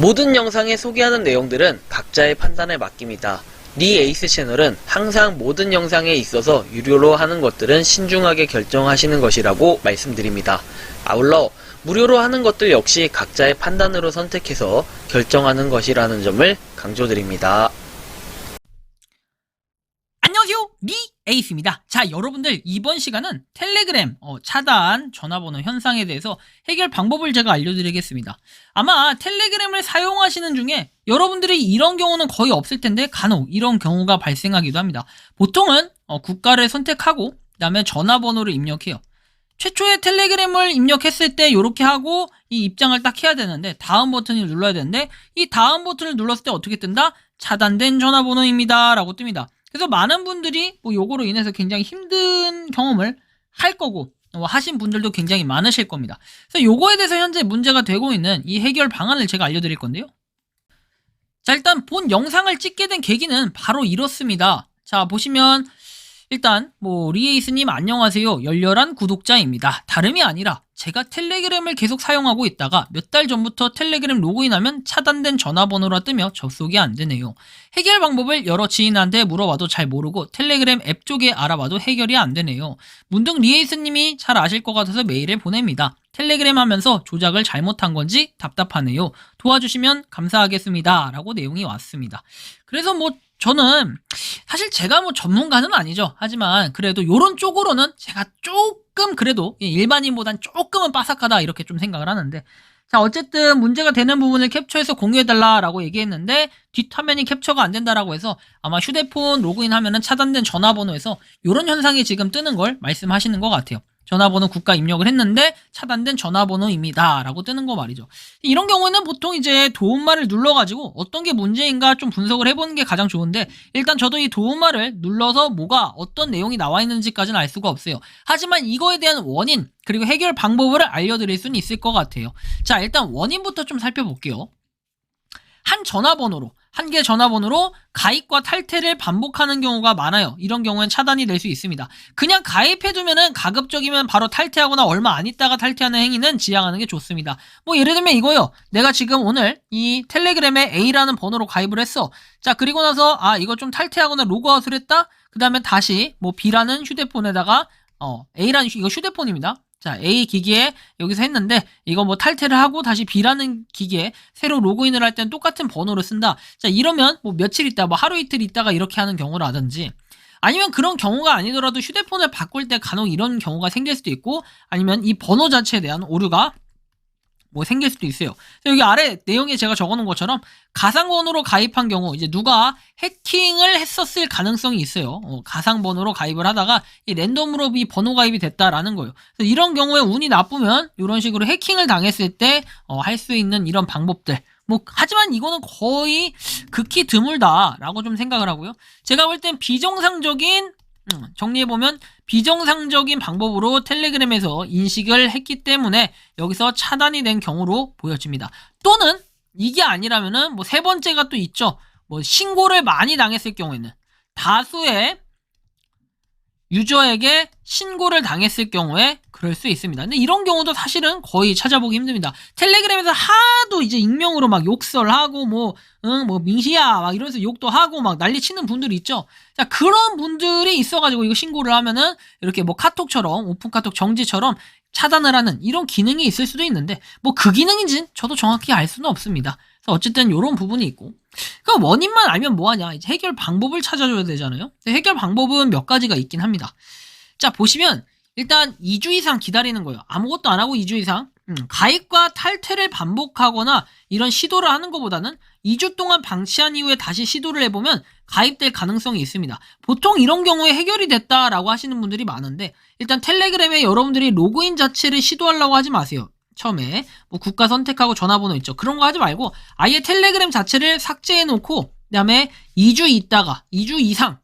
모든 영상에 소개하는 내용들은 각자의 판단에 맡깁니다. 니 에이스 채널은 항상 모든 영상에 있어서 유료로 하는 것들은 신중하게 결정하시는 것이라고 말씀드립니다. 아울러 무료로 하는 것들 역시 각자의 판단으로 선택해서 결정하는 것이라는 점을 강조드립니다. 안녕하세요, 니 에이스입니다. 자, 여러분들 이번 시간은 텔레그램 차단 전화번호 현상에 대해서 해결 방법을 제가 알려드리겠습니다. 아마 텔레그램을 사용하시는 중에 여러분들이 이런 경우는 거의 없을 텐데 간혹 이런 경우가 발생하기도 합니다. 보통은 국가를 선택하고 그 다음에 전화번호를 입력해요. 최초에 텔레그램을 입력했을 때 이렇게 하고 이 입장을 딱 해야 되는데 다음 버튼을 눌러야 되는데 이 다음 버튼을 눌렀을 때 어떻게 뜬다? 차단된 전화번호입니다 라고 뜹니다. 그래서 많은 분들이 요거로 인해서 굉장히 힘든 경험을 할 거고 하신 분들도 굉장히 많으실 겁니다. 그래서 요거에 대해서 현재 문제가 되고 있는 이 해결 방안을 제가 알려드릴 건데요. 자, 일단 본 영상을 찍게 된 계기는 바로 이렇습니다. 자, 보시면 일단 리에이스님 안녕하세요. 열렬한 구독자입니다. 다름이 아니라 제가 텔레그램을 계속 사용하고 있다가 몇 달 전부터 텔레그램 로그인하면 차단된 전화번호라 뜨며 접속이 안 되네요. 해결 방법을 여러 지인한테 물어봐도 잘 모르고 텔레그램 앱 쪽에 알아봐도 해결이 안 되네요. 문득 리에이스님이 잘 아실 것 같아서 메일을 보냅니다. 텔레그램 하면서 조작을 잘못한 건지 답답하네요. 도와주시면 감사하겠습니다. 라고 내용이 왔습니다. 그래서 저는 사실 제가 전문가는 아니죠. 하지만 그래도 요런 쪽으로는 제가 조금 그래도 일반인보단 조금은 빠삭하다 이렇게 좀 생각을 하는데, 자, 어쨌든 문제가 되는 부분을 캡처해서 공유해달라라고 얘기했는데 뒷화면이 캡처가 안 된다라고 해서 아마 휴대폰 로그인하면은 차단된 전화번호에서 요런 현상이 지금 뜨는 걸 말씀하시는 것 같아요. 전화번호 국가 입력을 했는데 차단된 전화번호입니다 라고 뜨는 거 말이죠. 이런 경우에는 보통 이제 도움말을 눌러가지고 어떤 게 문제인가 좀 분석을 해보는 게 가장 좋은데, 일단 저도 이 도움말을 눌러서 뭐가 어떤 내용이 나와 있는지까지는 알 수가 없어요. 하지만 이거에 대한 원인 그리고 해결 방법을 알려드릴 수는 있을 것 같아요. 자, 일단 원인부터 좀 살펴볼게요. 한 개 전화번호로 가입과 탈퇴를 반복하는 경우가 많아요. 이런 경우엔 차단이 될 수 있습니다. 그냥 가입해두면은 가급적이면 바로 탈퇴하거나 얼마 안 있다가 탈퇴하는 행위는 지양하는 게 좋습니다. 예를 들면 이거요. 내가 지금 오늘 이 텔레그램에 A라는 번호로 가입을 했어. 자, 그리고 나서 이거 좀 탈퇴하거나 로그아웃을 했다? 그 다음에 다시 B라는 휴대폰에다가 A라는 이거 휴대폰입니다. 자, A 기기에 여기서 했는데 이거 탈퇴를 하고 다시 B라는 기기에 새로 로그인을 할 때는 똑같은 번호를 쓴다. 자, 이러면 며칠 있다, 하루 이틀 있다가 이렇게 하는 경우라든지, 아니면 그런 경우가 아니더라도 휴대폰을 바꿀 때 간혹 이런 경우가 생길 수도 있고, 아니면 이 번호 자체에 대한 오류가 생길 수도 있어요. 여기 아래 내용에 제가 적어놓은 것처럼 가상번호로 가입한 경우 이제 누가 해킹을 했었을 가능성이 있어요. 가상번호로 가입을 하다가 이 랜덤으로 이 번호 가입이 됐다라는 거예요. 그래서 이런 경우에 운이 나쁘면 이런 식으로 해킹을 당했을 때 할 수 있는 이런 방법들. 하지만 이거는 거의 극히 드물다라고 좀 생각을 하고요. 제가 볼 땐 비정상적인 정리해보면 비정상적인 방법으로 텔레그램에서 인식을 했기 때문에 여기서 차단이 된 경우로 보여집니다. 또는 이게 아니라면은 세 번째가 또 있죠. 신고를 많이 당했을 경우에는, 다수의 유저에게 신고를 당했을 경우에 그럴 수 있습니다. 근데 이런 경우도 사실은 거의 찾아보기 힘듭니다. 텔레그램에서 하도 이제 익명으로 욕설하고 민시야 이러면서 욕도 하고 난리 치는 분들이 있죠. 자, 그런 분들이 있어가지고 이거 신고를 하면은 이렇게 카톡처럼 오픈 카톡 정지처럼 차단을 하는 이런 기능이 있을 수도 있는데 그 기능인지는 저도 정확히 알 수는 없습니다. 그래서 어쨌든 이런 부분이 있고, 그러니까 원인만 알면 뭐하냐, 이제 해결 방법을 찾아줘야 되잖아요. 해결 방법은 몇 가지가 있긴 합니다. 자, 보시면 일단 2주 이상 기다리는 거예요. 아무것도 안 하고 2주 이상 가입과 탈퇴를 반복하거나 이런 시도를 하는 것보다는 2주 동안 방치한 이후에 다시 시도를 해보면 가입될 가능성이 있습니다. 보통 이런 경우에 해결이 됐다라고 하시는 분들이 많은데, 일단 텔레그램에 여러분들이 로그인 자체를 시도하려고 하지 마세요. 처음에 국가 선택하고 전화번호 있죠. 그런 거 하지 말고 아예 텔레그램 자체를 삭제해놓고 그 다음에 2주 이상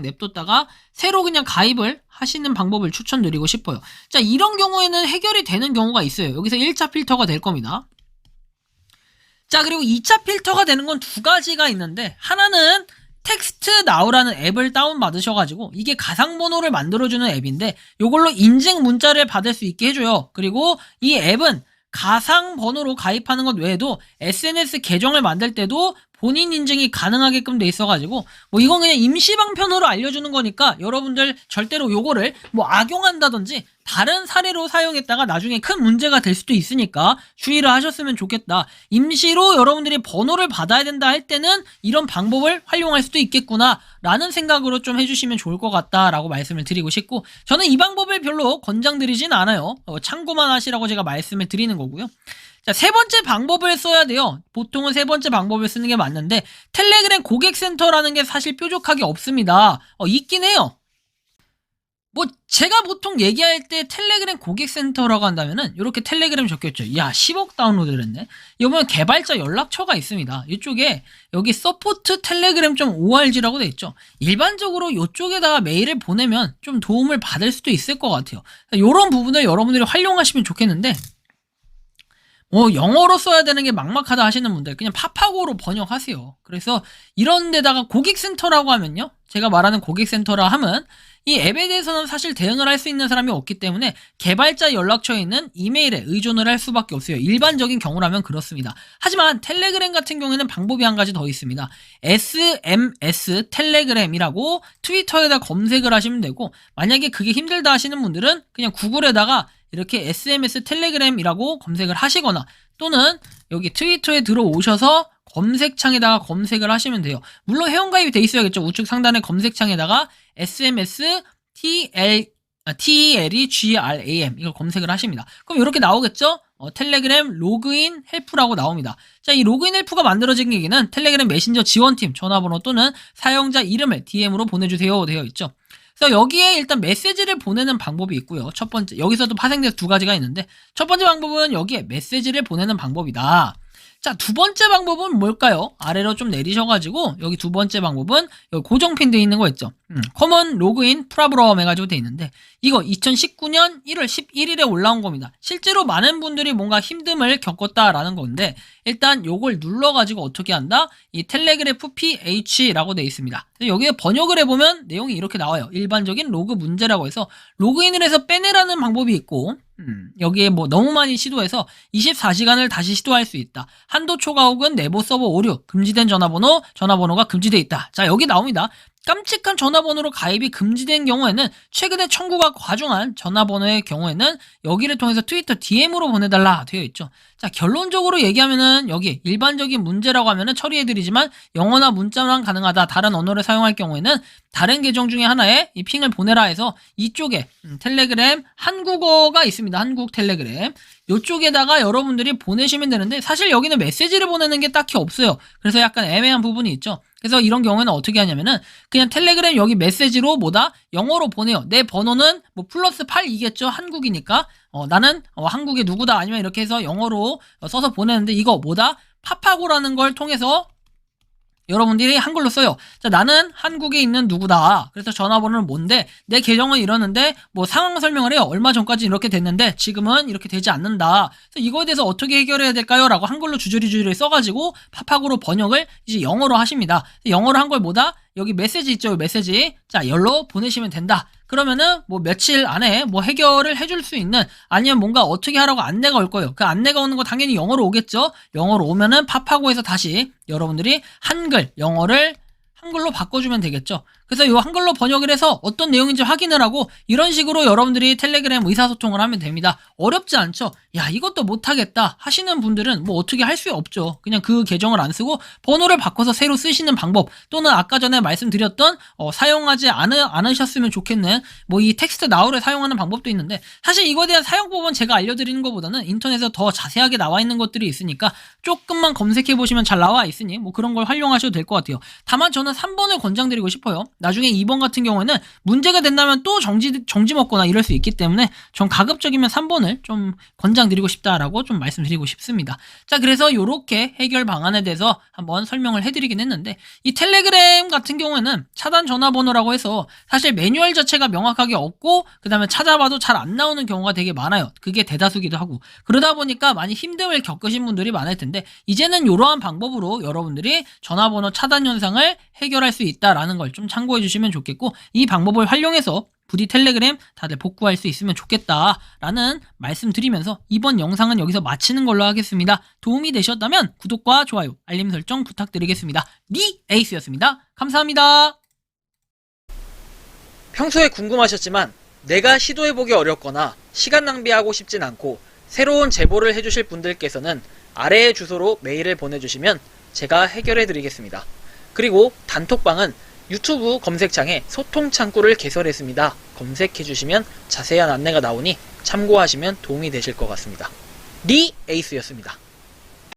냅뒀다가 새로 그냥 가입을 하시는 방법을 추천드리고 싶어요. 자, 이런 경우에는 해결이 되는 경우가 있어요. 여기서 1차 필터가 될 겁니다. 자, 그리고 2차 필터가 되는 건 두 가지가 있는데, 하나는 텍스트 나우라는 앱을 다운받으셔가지고 이게 가상번호를 만들어주는 앱인데 이걸로 인증 문자를 받을 수 있게 해줘요. 그리고 이 앱은 가상 번호로 가입하는 것 외에도 SNS 계정을 만들 때도 본인 인증이 가능하게끔 돼 있어가지고 뭐 이건 그냥 임시 방편으로 알려주는 거니까 여러분들 절대로 요거를 뭐 악용한다든지 다른 사례로 사용했다가 나중에 큰 문제가 될 수도 있으니까 주의를 하셨으면 좋겠다. 임시로 여러분들이 번호를 받아야 된다 할 때는 이런 방법을 활용할 수도 있겠구나 라는 생각으로 좀 해주시면 좋을 것 같다라고 말씀을 드리고 싶고, 저는 이 방법을 별로 권장드리진 않아요. 참고만 하시라고 제가 말씀을 드리는 거고요. 자, 세 번째 방법을 써야 돼요. 보통은 세 번째 방법을 쓰는 게 맞는데 텔레그램 고객센터라는 게 사실 뾰족하게 없습니다. 있긴 해요. 뭐 제가 보통 얘기할 때 텔레그램 고객센터라고 한다면은 이렇게 텔레그램 적혀있죠. 야, 10억 다운로드를 했네. 여기 보면 개발자 연락처가 있습니다. 이쪽에 여기 서포트 텔레그램 .org라고 돼 있죠. 일반적으로 이쪽에다가 메일을 보내면 좀 도움을 받을 수도 있을 것 같아요. 이런 부분을 여러분들이 활용하시면 좋겠는데, 영어로 써야 되는 게 막막하다 하시는 분들 그냥 파파고로 번역하세요. 그래서 이런 데다가 고객센터라고 하면요, 제가 말하는 고객센터라 하면 이 앱에 대해서는 사실 대응을 할 수 있는 사람이 없기 때문에 개발자 연락처에 있는 이메일에 의존을 할 수밖에 없어요. 일반적인 경우라면 그렇습니다. 하지만 텔레그램 같은 경우에는 방법이 한 가지 더 있습니다. SMS 텔레그램이라고 트위터에다 검색을 하시면 되고, 만약에 그게 힘들다 하시는 분들은 그냥 구글에다가 이렇게 SMS 텔레그램이라고 검색을 하시거나, 또는 여기 트위터에 들어오셔서 검색창에다가 검색을 하시면 돼요. 물론 회원가입이 돼 있어야겠죠. 우측 상단의 검색창에다가 SMS TELEGRAM 이걸 검색을 하십니다. 그럼 이렇게 나오겠죠? 텔레그램 로그인 헬프라고 나옵니다. 자, 이 로그인 헬프가 만들어진 계기는 텔레그램 메신저 지원팀 전화번호 또는 사용자 이름을 DM으로 보내주세요 되어 있죠. 그래서 여기에 일단 메시지를 보내는 방법이 있고요. 첫 번째, 여기서도 파생돼서 두 가지가 있는데, 첫 번째 방법은 여기에 메시지를 보내는 방법이다. 자, 두 번째 방법은 뭘까요? 아래로 좀 내리셔가지고 여기 두 번째 방법은 여기 고정핀 돼 있는 거 있죠. 커먼 로그인 프라브럼 해가지고 돼 있는데, 이거 2019년 1월 11일에 올라온 겁니다. 실제로 많은 분들이 뭔가 힘듦을 겪었다라는 건데, 일단 요걸 눌러가지고 어떻게 한다? 이 텔레그래프 PH라고 돼 있습니다. 여기에 번역을 해보면 내용이 이렇게 나와요. 일반적인 로그 문제라고 해서 로그인을 해서 빼내라는 방법이 있고, 여기에 뭐 너무 많이 시도해서 24시간을 다시 시도할 수 있다. 한도 초과 혹은 내부 서버 오류, 금지된 전화번호가 금지돼 있다. 자, 여기 나옵니다. 깜찍한 전화번호로 가입이 금지된 경우에는, 최근에 청구가 과중한 전화번호의 경우에는 여기를 통해서 트위터 DM으로 보내달라 되어 있죠. 자, 결론적으로 얘기하면은 여기 일반적인 문제라고 하면은 처리해드리지만 영어나 문자만 가능하다. 다른 언어를 사용할 경우에는 다른 계정 중에 하나에 이 핑을 보내라 해서 이쪽에 텔레그램 한국어가 있습니다. 한국 텔레그램. 이쪽에다가 여러분들이 보내시면 되는데, 사실 여기는 메시지를 보내는 게 딱히 없어요. 그래서 약간 애매한 부분이 있죠. 그래서 이런 경우에는 어떻게 하냐면은 그냥 텔레그램 여기 메시지로 영어로 보내요. 내 번호는 뭐 +8이겠죠. 한국이니까. 나는 한국의 누구다, 아니면 이렇게 해서 영어로 써서 보내는데, 이거 파파고라는 걸 통해서 여러분들이 한글로 써요. 자, 나는 한국에 있는 누구다. 그래서 전화번호는 뭔데, 내 계정은 이러는데 뭐 상황 설명을 해요. 얼마 전까지 이렇게 됐는데 지금은 이렇게 되지 않는다. 그래서 이거에 대해서 어떻게 해결해야 될까요? 라고 한글로 주저리 써가지고 파파고로 번역을 이제 영어로 하십니다. 영어로 한 걸 여기 메시지 있죠. 메시지. 자, 열로 보내시면 된다. 그러면은 뭐 며칠 안에 뭐 해결을 해줄 수 있는, 아니면 뭔가 어떻게 하라고 안내가 올 거예요. 그 안내가 오는 거 당연히 영어로 오겠죠. 영어로 오면은 파파고에서 다시 여러분들이 영어를 한글로 바꿔주면 되겠죠. 그래서 이 한글로 번역을 해서 어떤 내용인지 확인을 하고, 이런 식으로 여러분들이 텔레그램 의사소통을 하면 됩니다. 어렵지 않죠? 야, 이것도 못하겠다 하시는 분들은 뭐 어떻게 할 수 없죠. 그냥 그 계정을 안 쓰고 번호를 바꿔서 새로 쓰시는 방법, 또는 아까 전에 말씀드렸던 사용하지 않으셨으면 좋겠는 뭐 이 텍스트 나우를 사용하는 방법도 있는데, 사실 이거에 대한 사용법은 제가 알려드리는 것보다는 인터넷에 더 자세하게 나와 있는 것들이 있으니까 조금만 검색해 보시면 잘 나와 있으니 뭐 그런 걸 활용하셔도 될 것 같아요. 다만 저는 3번을 권장드리고 싶어요. 나중에 2번 같은 경우에는 문제가 된다면 또 정지 먹거나 이럴 수 있기 때문에 전 가급적이면 3번을 좀 권장드리고 싶다라고 좀 말씀드리고 싶습니다. 자, 그래서 이렇게 해결 방안에 대해서 한번 설명을 해드리긴 했는데, 이 텔레그램 같은 경우에는 차단 전화번호라고 해서 사실 매뉴얼 자체가 명확하게 없고, 그 다음에 찾아봐도 잘 안 나오는 경우가 되게 많아요. 그게 대다수기도 하고, 그러다 보니까 많이 힘듦을 겪으신 분들이 많을 텐데, 이제는 이러한 방법으로 여러분들이 전화번호 차단 현상을 해결할 수 있다라는 걸 좀 참고해 참고해주시면 좋겠고, 이 방법을 활용해서 부디 텔레그램 다들 복구할 수 있으면 좋겠다라는 말씀드리면서 이번 영상은 여기서 마치는 걸로 하겠습니다. 도움이 되셨다면 구독과 좋아요, 알림 설정 부탁드리겠습니다. 니 에이스였습니다. 감사합니다. 평소에 궁금하셨지만 내가 시도해보기 어렵거나 시간 낭비하고 싶진 않고 새로운 제보를 해주실 분들께서는 아래의 주소로 메일을 보내주시면 제가 해결해드리겠습니다. 그리고 단톡방은 유튜브 검색창에 소통 창구를 개설했습니다. 검색해주시면 자세한 안내가 나오니 참고하시면 도움이 되실 것 같습니다. 니 에이스였습니다.